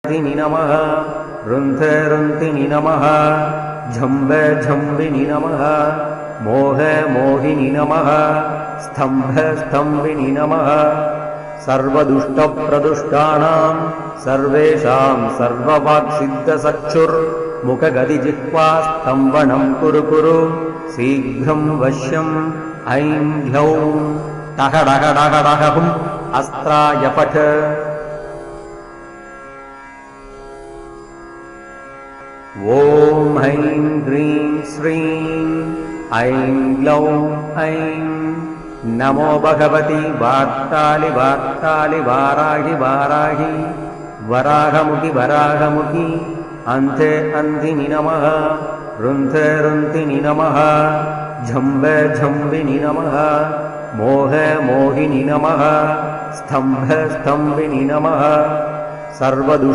रुन्धिनि नमः रुन्ध रुन्धिनि नमः झम्ब झम्बिनि नमः मोह मोहिनि नमः स्तम्भ स्तम्भिनि नमः सर्वदुष्टप्रदुष्टानां सर्वेषां सर्ववाक्सिद्धचक्षुर्मुखगदिजिह्वा स्तम्भनं कुरु कुरु शीघ्रं वश्यम् ऐं ह्लौं टः डः डः डः हुम् अस्त्राय पठ ॐ ऐं ह्रीं श्रीं ऐं ग्लौं ऐं नमो भगवति वार्तालि वार्तालि वाराहि वाराहि वराहमुखि वराहमुखि अन्धे अन्धिनि नमः रुन्ध रुन्धिनि नमः झम्ब झम्बिनि नमः मोह मोहिनि नमः स्तम्भ स्तम्भिनि नमः सर्वदुष्ट